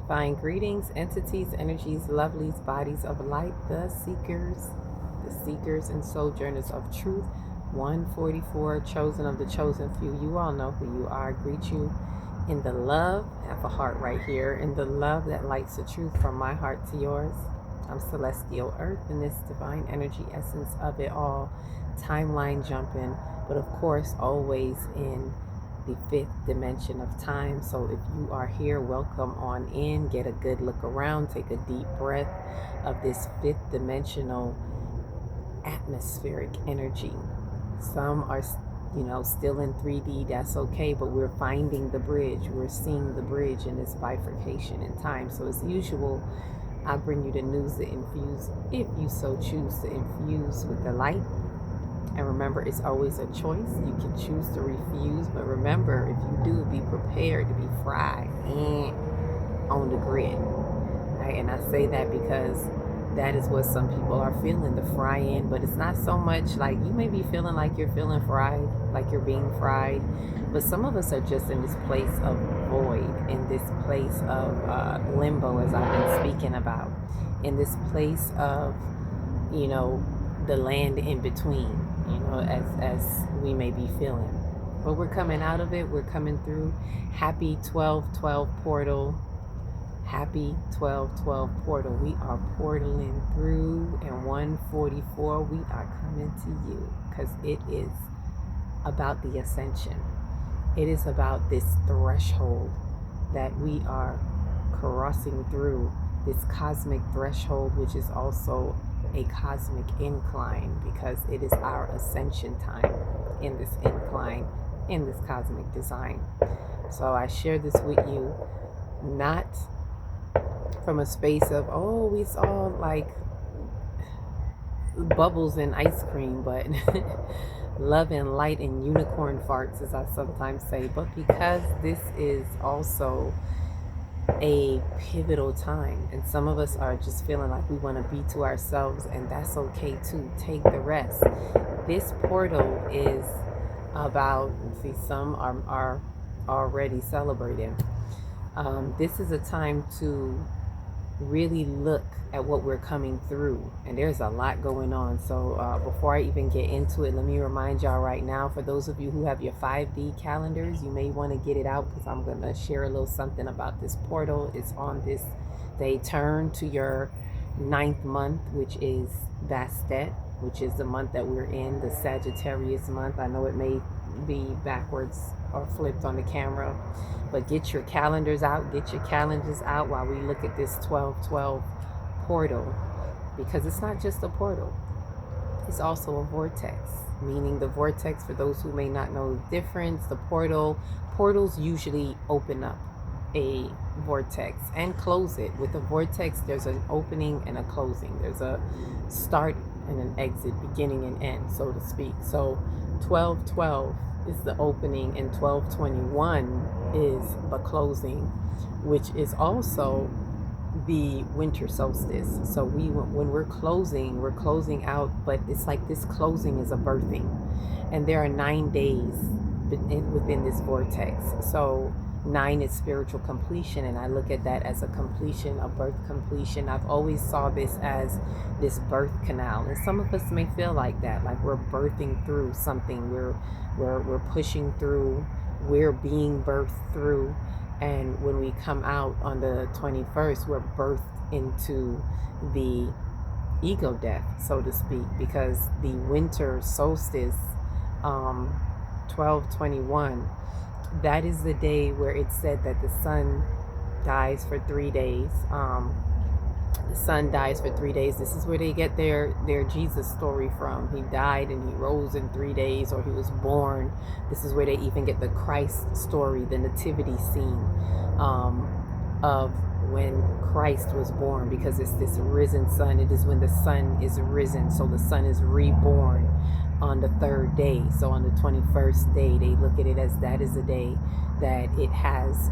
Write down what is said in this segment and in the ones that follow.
Divine greetings, entities, energies, lovelies, bodies of light, the seekers and sojourners of truth. 144, chosen of the chosen few. You all know who you are. I greet you in the love. I have a heart right here. In the love that lights the truth from my heart to yours. I'm Celestial Earth in this divine energy essence of it all. Timeline jumping, but of course always in the fifth dimension of time. So if you are here, welcome on in. Get a good look around. Take a deep breath of this fifth dimensional atmospheric energy. Some are, still in 3D. That's okay, but we're finding the bridge. We're seeing the bridge in this bifurcation in time. So as usual, I bring you the news to infuse, if you so choose to infuse with the light. And remember, it's always a choice. You can choose to refuse, but remember, if you do, be prepared to be fried on the grid. Right? And I say that because that is what some people are feeling, the frying. But it's not so much like you may be feeling like you're feeling fried, like you're being fried. But some of us are just in this place of void, in this place of limbo, as I've been speaking about, in this place of, the land in between, as we may be feeling. But we're coming out of it. We're coming through. Happy 12/12 portal. Happy 12/12 portal. We are portaling through, and 144, we are coming to you because it is about the ascension. It is about this threshold that we are crossing through, this cosmic threshold, which is also a cosmic incline, because it is our ascension time in this incline, in this cosmic design. So I share this with you, not from a space of, we saw like bubbles in ice cream, but love and light and unicorn farts, as I sometimes say, but because this is also a pivotal time, and some of us are just feeling like we want to be to ourselves, and that's okay too. Take the rest. This portal is about, some are already celebrating. This is a time to really look at what we're coming through, and there's a lot going on. So before I even get into it, let me remind y'all right now, for those of you who have your 5D calendars, you may want to get it out, because I'm going to share a little something about this portal. It's on this day. Turn to your 9th month, which is Bastet, which is the month that we're in, the Sagittarius month. I know it may be backwards or flipped on the camera, but get your calendars out while we look at this 12/12 portal, because it's not just a portal, it's also a vortex. Meaning the vortex, for those who may not know the difference, portals usually open up a vortex and close it. With a vortex, there's an opening and a closing. There's a start and an exit, beginning and end, so to speak. So 12/12 is the opening, and 12/21 is the closing, which is also the winter solstice. So when we're closing out, but it's like this closing is a birthing, and there are 9 days within this vortex. So 9 is spiritual completion, and I look at that as a completion, a birth completion. I've always saw this as this birth canal, and some of us may feel like that, like we're birthing through something. We're pushing through. We're being birthed through, and when we come out on the 21st, we're birthed into the ego death, so to speak, because the winter solstice, 12/21. That is the day where it's said that the sun dies for 3 days. The sun dies for 3 days. This is where they get their Jesus story from. He died and he rose in 3 days, or he was born. This is where they even get the Christ story, the nativity scene of when Christ was born, because it's this risen sun. It is when the sun is risen, so the sun is reborn on the 3rd day. So on the 21st day, they look at it as that is the day that it has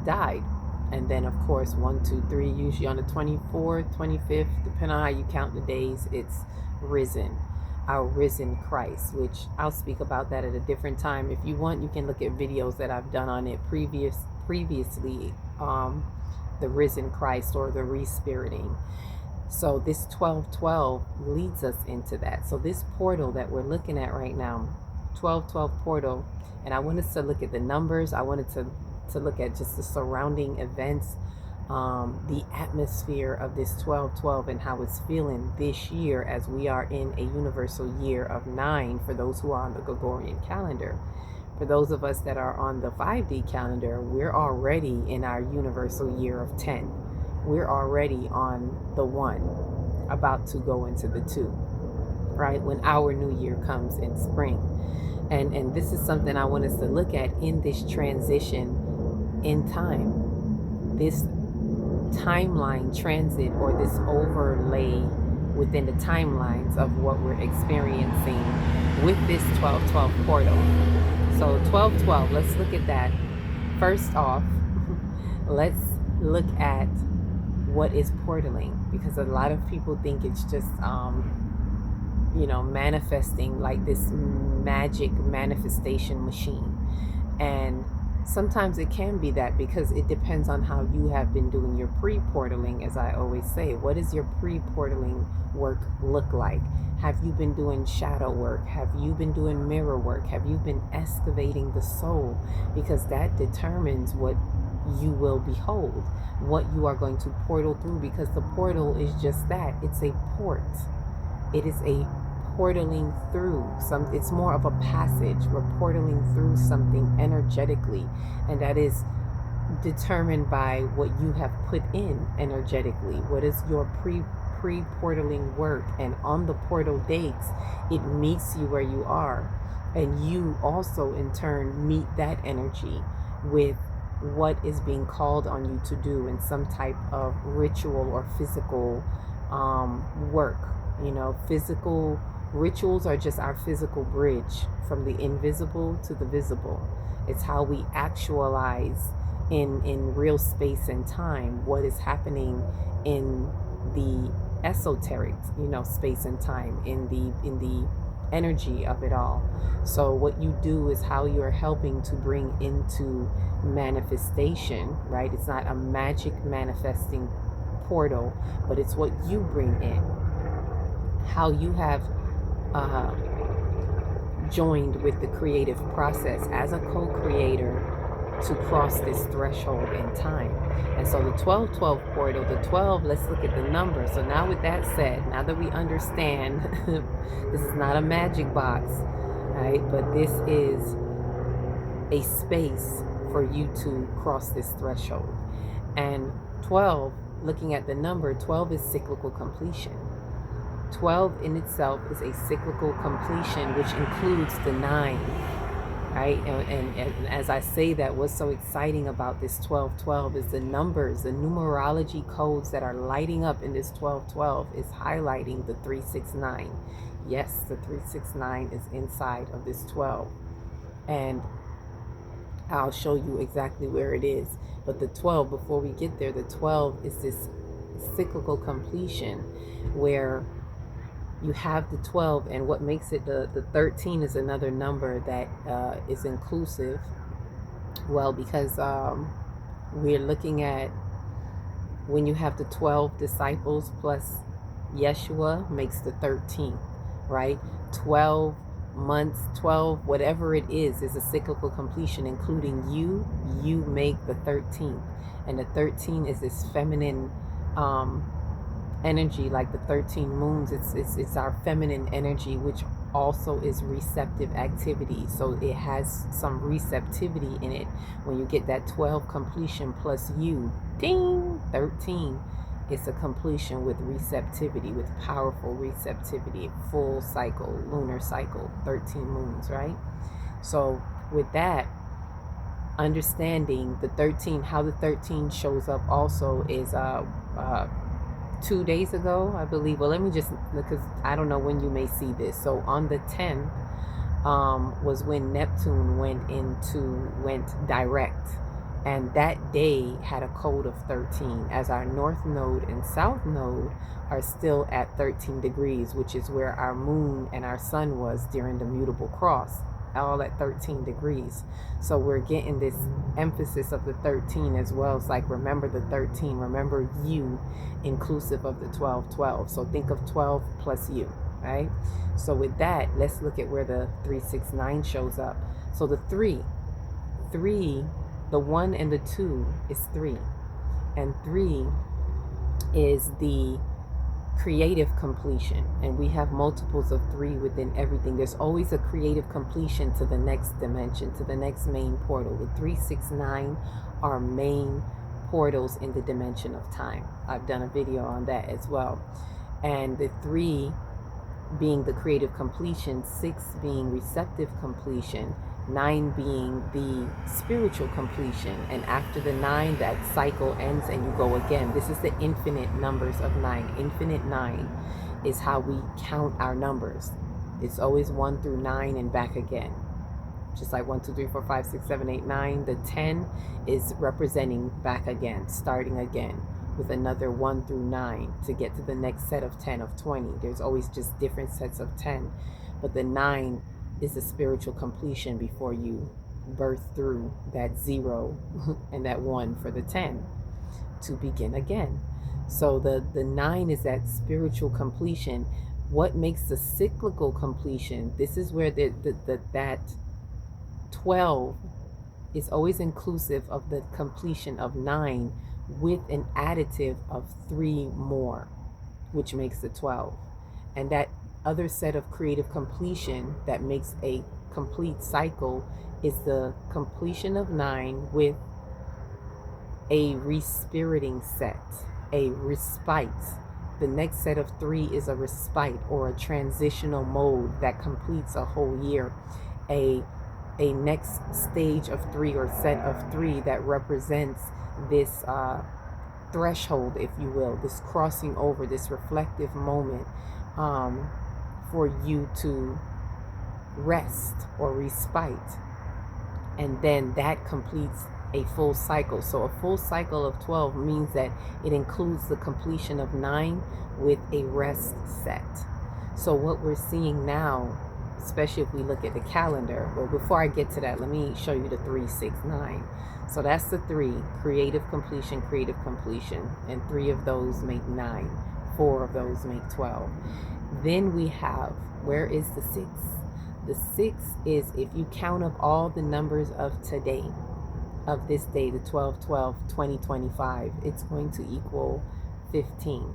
died. And then of course 1, 2, 3, usually on the 24th, 25th, depending on how you count the days, it's risen, our risen Christ, which I'll speak about that at a different time. If you want, you can look at videos that I've done on it previously. the risen Christ or the respiriting. So this 1212 leads us into that. So this portal that we're looking at right now, 1212 portal, and I wanted to look at the numbers. I wanted to look at just the surrounding events, the atmosphere of this 1212 and how it's feeling this year as we are in a universal year of 9 for those who are on the Gregorian calendar. For those of us that are on the 5D calendar, we're already in our universal year of 10. We're already on the 1, about to go into the 2, right? When our new year comes in spring. And this is something I want us to look at in this transition in time. This timeline transit, or this overlay within the timelines of what we're experiencing with this 1212 portal. So 1212, let's look at that. First off, let's look at what is portaling, because a lot of people think it's just manifesting, like this magic manifestation machine. And sometimes it can be that, because it depends on how you have been doing your pre-portaling. As I always say, what does your pre-portaling work look like? Have you been doing shadow work? Have you been doing mirror work? Have you been excavating the soul? Because that determines what you will behold, what you are going to portal through, because the portal is just that. It's a port. It is a portaling through some. It's more of a passage. We're portaling through something energetically, and that is determined by what you have put in energetically. What is your pre-portaling work? And on the portal dates, it meets you where you are, and you also in turn meet that energy with what is being called on you to do in some type of ritual or physical work. Physical rituals are just our physical bridge from the invisible to the visible. It's how we actualize in real space and time what is happening in the esoteric, space and time, in the energy of it all. So what you do is how you're helping to bring into manifestation, right? It's not a magic manifesting portal, but it's what you bring in, how you have joined with the creative process as a co-creator to cross this threshold in time. And so the 1212 portal, the 12, let's look at the number. So now with that said, now that we understand this is not a magic box, right? But this is a space for you to cross this threshold. And 12, looking at the number, 12 is cyclical completion. 12 in itself is a cyclical completion, which includes the 9, right? And as I say that, what's so exciting about this 1212 is the numbers, the numerology codes that are lighting up in this 1212 is highlighting the 369. Yes, the 369 is inside of this 12. And I'll show you exactly where it is. But the 12, before we get there, the 12 is this cyclical completion where you have the 12, and what makes it the 13 is another number that is inclusive. Well, because we're looking at when you have the 12 disciples plus Yeshua makes the 13th, right? 12 months, 12, whatever it is a cyclical completion, including you make the 13th. And the 13 is this feminine energy, like the 13 moons. It's our feminine energy, which also is receptive activity. So it has some receptivity in it. When you get that 12 completion plus you, ding, 13, it's a completion with receptivity, with powerful receptivity, full cycle, lunar cycle, 13 moons, right? So with that, understanding the 13, how the 13 shows up also is 2 days ago, I believe. Well, let me just, because I don't know when you may see this. So on the 10th was when Neptune went direct. And that day had a code of 13, as our north node and south node are still at 13 degrees, which is where our moon and our sun was during the mutable cross. all at 13 degrees. So we're getting this emphasis of the 13 as well. It's like, remember the 13, remember you, inclusive of the 12. So think of 12 plus you, right? So with that, let's look at where the 369 shows up. So the three, the 1 and the 2 is 3, and 3 is the creative completion, and we have multiples of 3 within everything. There's always a creative completion to the next dimension, to the next main portal. The 369 are main portals in the dimension of time. I've done a video on that as well. And the 3 being the creative completion, 6 being receptive completion, 9 being the spiritual completion, and after the 9, that cycle ends and you go again. This is the infinite numbers of 9. Infinite 9 is how we count our numbers. It's always 1 through 9 and back again. Just like 1, 2, 3, 4, 5, 6, 7, 8, 9. The 10 is representing back again, starting again with another 1 through 9 to get to the next set of 10 of 20. There's always just different sets of 10, but the 9 is a spiritual completion before you birth through that 0 and that 1 for the 10 to begin again. So the 9 is that spiritual completion. What makes the cyclical completion? This is where that 12 is always inclusive of the completion of 9 with an additive of 3 more, which makes the 12. And that other set of creative completion that makes a complete cycle is the completion of 9 with a respiriting set, a respite. The next set of 3 is a respite or a transitional mode that completes a whole year. A next stage of 3 or set of 3 that represents this threshold, if you will, this crossing over, this reflective moment for you to rest or respite. And then that completes a full cycle. So a full cycle of 12 means that it includes the completion of 9 with a rest set. So what we're seeing now, especially if we look at the calendar, well, before I get to that, let me show you the 369. So that's the 3, creative completion, and 3 of those make 9, 4 of those make 12. Then we have, where is the 6? The 6 is, if you count up all the numbers of today, of this day, the 12/12/2025, it's going to equal 15.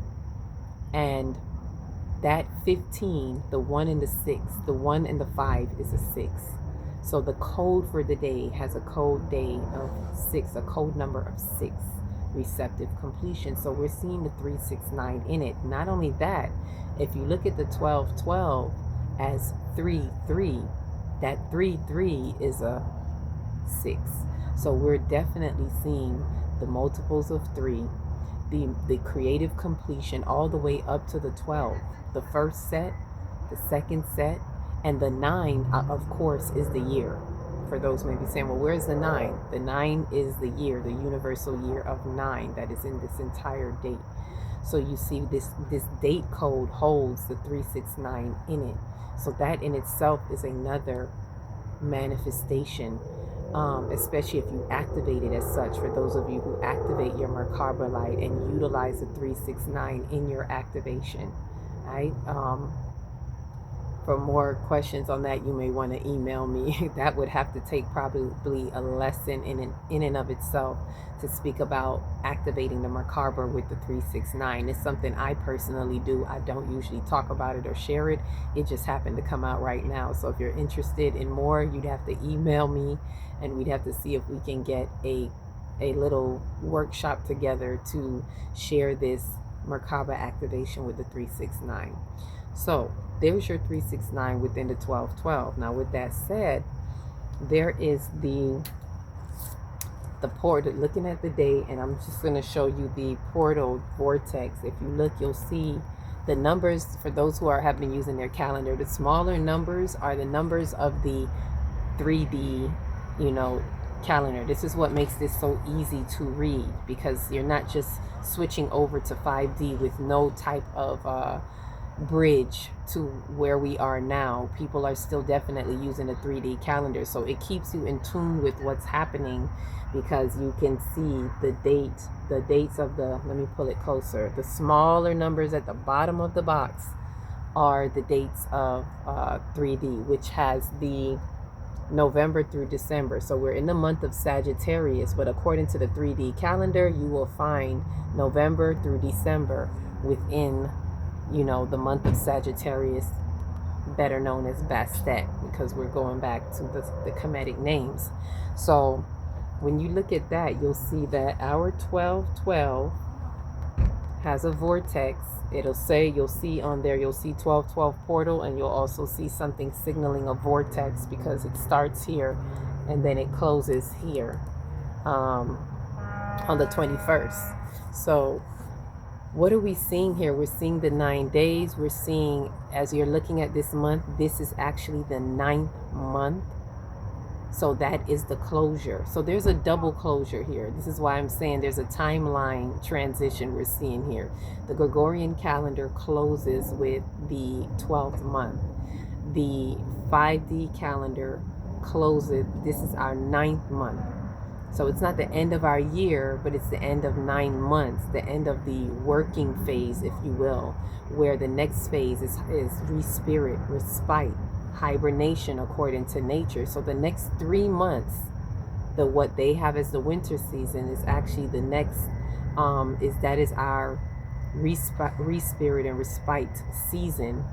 And that 15, the 1 and the 6, the 1 and the 5 is a 6. So the code for the day has a code day of 6, a code number of 6, receptive completion. So we're seeing the 369 in it. Not only that, if you look at the 12/12 as 3/3, that 3/3 is a 6. So we're definitely seeing the multiples of 3, the creative completion all the way up to the 12. The first set, the second set, and the 9, of course, is the year. For those maybe saying, well, where's the 9? The 9 is the year, the universal year of 9 that is in this entire date. So you see this date code holds the 369 in it. So that in itself is another manifestation, especially if you activate it as such. For those of you who activate your Merkaba light and utilize the 369 in your activation, right? For more questions on that, you may want to email me. That would have to take probably a lesson in and of itself to speak about activating the Merkaba with the 369. It's something I personally do. I don't usually talk about it or share it. It just happened to come out right now. So if you're interested in more, you'd have to email me, and we'd have to see if we can get a little workshop together to share this Merkaba activation with the 369. So there's your 369 within the 12/12. Now with that said, there is the portal, looking at the day, and I'm just going to show you the portal vortex. If you look, you'll see the numbers. For those who have been using their calendar, the smaller numbers are the numbers of the 3D, calendar. This is what makes this so easy to read, because you're not just switching over to 5D with no type of bridge to where we are now. People are still definitely using a 3D calendar, so it keeps you in tune with what's happening, because you can see the dates of the, let me pull it closer, the smaller numbers at the bottom of the box are the dates of 3D, which has the November through December. So we're in the month of Sagittarius, but according to the 3D calendar, you will find November through December within, the month of Sagittarius, better known as Bastet, because we're going back to the Kemetic names. So when you look at that, you'll see that our 1212 has a vortex. You'll see on there, you'll see 1212 portal, and you'll also see something signaling a vortex, because it starts here and then it closes here on the 21st. So what are we seeing here? We're seeing the 9 days. We're seeing, as you're looking at this month, this is actually the 9th month. So that is the closure. So there's a double closure here. This is why I'm saying there's a timeline transition we're seeing here. The Gregorian calendar closes with the 12th month. The 5D calendar closes, this is our 9th month. So it's not the end of our year, but it's the end of 9 months, the end of the working phase, if you will, where the next phase is respirit, respite, hibernation according to nature. So the next 3 months, what they have as the winter season is actually the next, that is our respirit and respite season,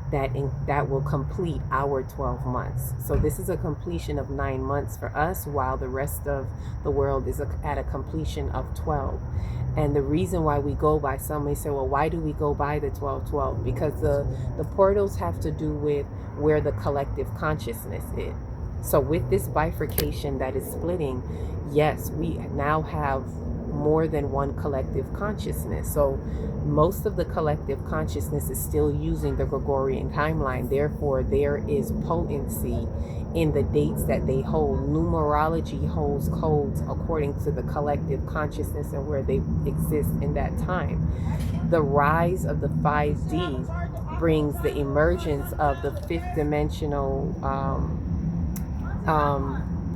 that will complete our 12 months. So this is a completion of 9 months for us, while the rest of the world is at a completion of 12. And the reason why we go by, some may say, well, why do we go by the 12-12? Because the portals have to do with where the collective consciousness is. So with this bifurcation that is splitting, yes, we now have more than one collective consciousness. So most of the collective consciousness is still using the Gregorian timeline. Therefore, there is potency in the dates that they hold. Numerology holds codes according to the collective consciousness and where they exist in that time. The rise of the 5D brings the emergence of the fifth dimensional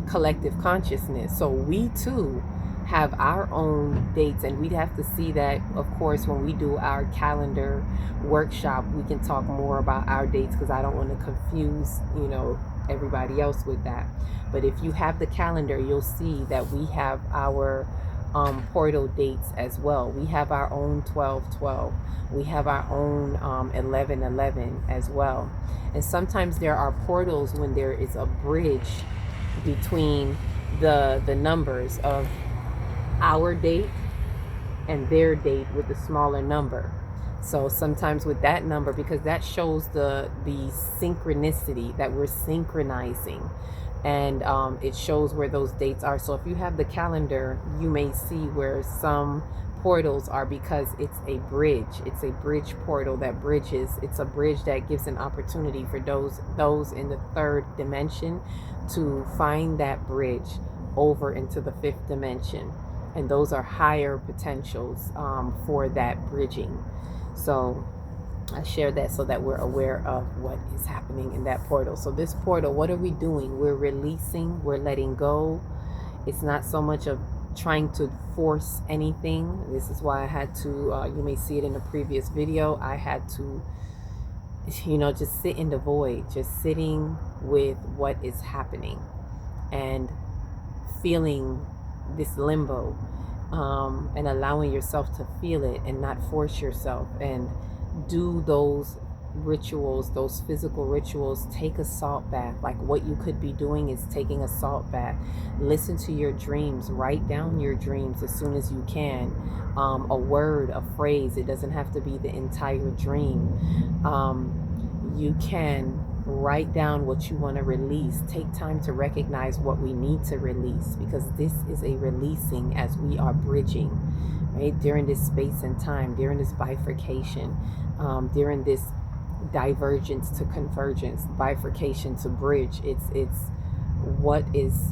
collective consciousness. So we too have our own dates, and we'd have to see that, of course, when we do our calendar workshop. We can talk more about our dates, because I don't want to confuse everybody else with that. But if you have the calendar, you'll see that we have our portal dates as well. We have our own 12-12. We have our own 11-11 as well. And sometimes there are portals when there is a bridge between the numbers of our date and their date with the smaller number. So sometimes with that number, because that shows the synchronicity that we're synchronizing, and it shows where those dates are. So if you have the calendar, you may see where some portals are, because it's a bridge. It's a bridge portal that bridges. It's a bridge that gives an opportunity for those in the third dimension to find that bridge over into the fifth dimension. And those are higher potentials for that bridging. So I share that so that we're aware of what is happening in that portal. So this portal, what are we doing? We're releasing, we're letting go. It's not so much of trying to force anything. This is why I had to, you may see it in a previous video, I had to, just sit in the void, just sitting with what is happening and feeling this limbo, and allowing yourself to feel it and not force yourself, and do those rituals, those physical rituals. Take a salt bath. Like, what you could be doing is taking a salt bath. Listen to your dreams. Write down your dreams as soon as you can. A word, a phrase. It doesn't have to be the entire dream. You can write down what you want to release. Take time to recognize what we need to release, because this is a releasing as we are bridging, right? During this space and time, during this bifurcation, during this divergence to convergence, bifurcation to bridge. It's what is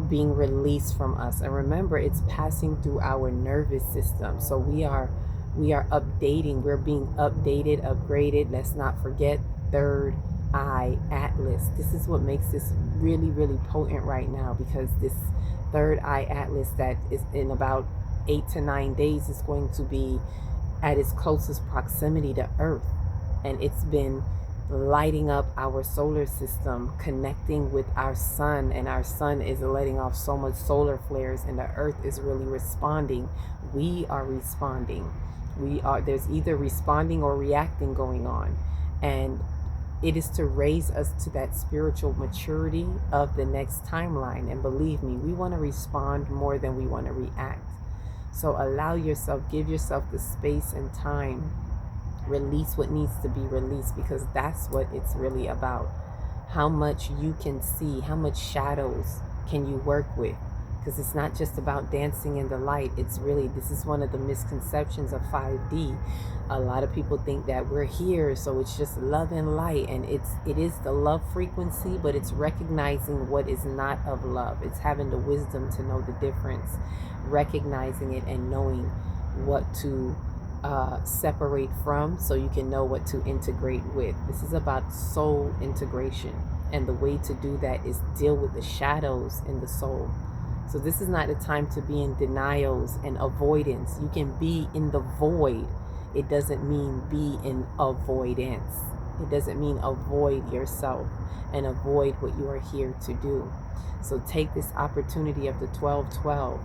being released from us. And remember, it's passing through our nervous system. So we are We are updating. We're being updated, upgraded. Let's not forget third eye atlas. This is what makes this really, really potent right now, because this third eye atlas that is in about 8 to 9 days is going to be at its closest proximity to Earth. And it's been lighting up our solar system, connecting with our sun, and our sun is letting off so much solar flares, and the Earth is really responding. We are responding. There's either responding or reacting going on, and it is to raise us to that spiritual maturity of the next timeline. And believe me, we want to respond more than we want to react. So allow yourself, give yourself the space and time. Release what needs to be released, because that's what it's really about. How much you can see, how much shadows can you work with? Because it's not just about dancing in the light. It's really, this is one of the misconceptions of 5D. A lot of people think that we're here, so it's just love and light, and it is the love frequency, but it's recognizing what is not of love. It's having the wisdom to know the difference, recognizing it, and knowing what to separate from, so you can know what to integrate with. This is about soul integration, and the way to do that is deal with the shadows in the soul. So this is not a time to be in denials and avoidance. You can be in the void. It doesn't mean be in avoidance. It doesn't mean avoid yourself and avoid what you are here to do. So take this opportunity of the 12-12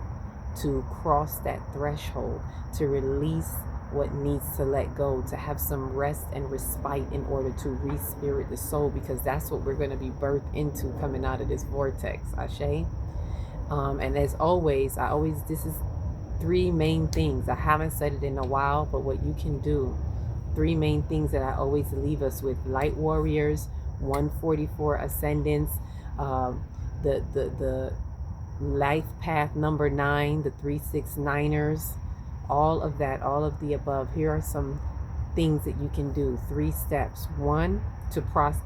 to cross that threshold, to release what needs to let go, to have some rest and respite in order to re-spirit the soul, because that's what we're going to be birthed into coming out of this vortex. Ashe. And as always, this is 3 main things. I haven't said it in a while, but what you can do, 3 main things that I always leave us with: light warriors, 144 ascendants, the life path number 9, the 369ers, all of that, all of the above. Here are some things that you can do. 3 steps. 1, to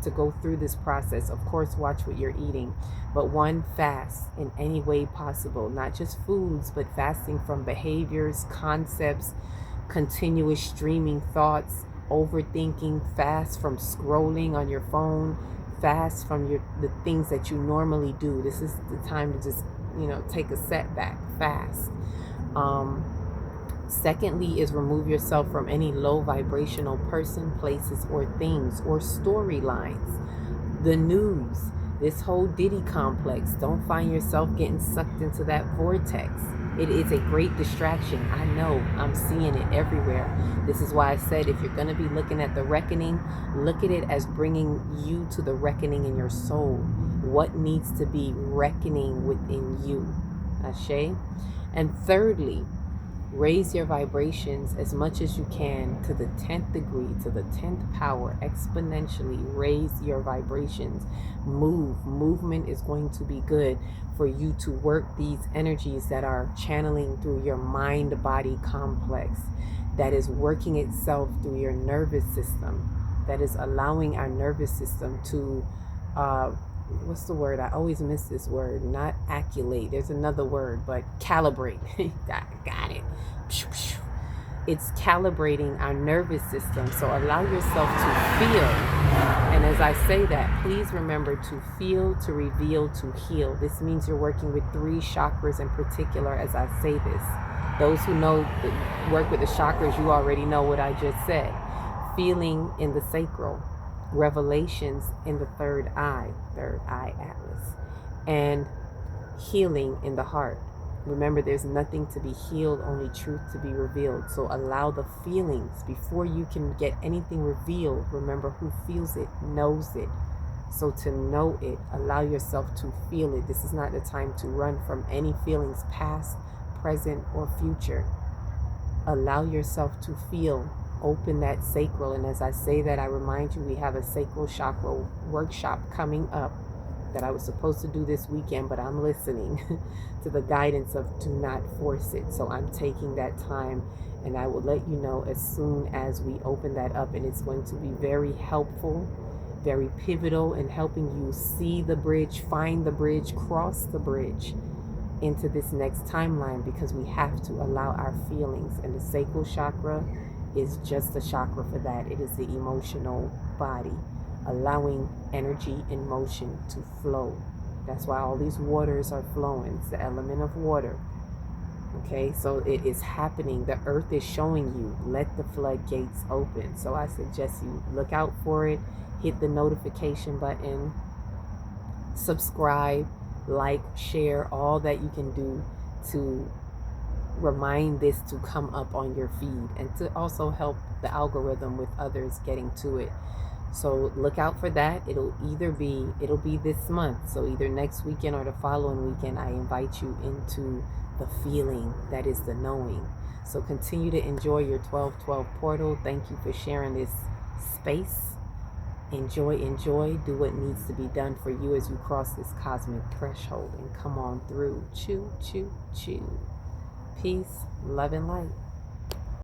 go through this process. Of course, watch what you're eating, but 1, fast in any way possible, not just foods, but fasting from behaviors, concepts, continuous streaming thoughts, overthinking. Fast from scrolling on your phone, fast from the things that you normally do. This is the time to just, take a setback. Fast. Secondly is remove yourself from any low vibrational person, places, or things, or storylines. The news, this whole Diddy complex. Don't find yourself getting sucked into that vortex. It is a great distraction. I know, I'm seeing it everywhere. This is why I said, if you're going to be looking at the reckoning, look at it as bringing you to the reckoning in your soul. What needs to be reckoning within you? Ashe. And thirdly, raise your vibrations as much as you can to the 10th degree, to the 10th power. Exponentially raise your vibrations. Movement is going to be good for you to work these energies that are channeling through your mind-body complex, that is working itself through your nervous system, that is allowing our nervous system to what's the word? I always miss this word. Not acculate. There's another word, but calibrate. Got it. It's calibrating our nervous system. So allow yourself to feel. And as I say that, please remember to feel, to reveal, to heal. This means you're working with 3 chakras in particular as I say this. Those who work with the chakras, you already know what I just said. Feeling in the sacral. Revelations in the third eye atlas, and healing in the heart. Remember, there's nothing to be healed, only truth to be revealed. So allow the feelings before you can get anything revealed. Remember, who feels it knows it. So to know it, allow yourself to feel it. This is not the time to run from any feelings, past, present, or future. Allow yourself to feel. Open that sacral. And as I say that, I remind you, we have a sacral chakra workshop coming up that I was supposed to do this weekend, but I'm listening to the guidance of do not force it. So I'm taking that time, and I will let you know as soon as we open that up. And it's going to be very helpful, very pivotal in helping you see the bridge, find the bridge, cross the bridge, into this next timeline, because we have to allow our feelings. And the sacral chakra is just a chakra for that. It is the emotional body, allowing energy and motion to flow. That's why all these waters are flowing. It's the element of water. Okay, so it is happening. The earth is showing you, let the floodgates open. So I suggest you look out for it, hit the notification button, subscribe, like, share, all that you can do to remind this to come up on your feed, and to also help the algorithm with others getting to it. So look out for that. It'll be this month. So either next weekend or the following weekend, I invite you into the feeling that is the knowing. So continue to enjoy your 12/12 portal. Thank you for sharing this space. Enjoy, do what needs to be done for you as you cross this cosmic threshold and come on through. Choo, choo, choo. Peace, love, and light.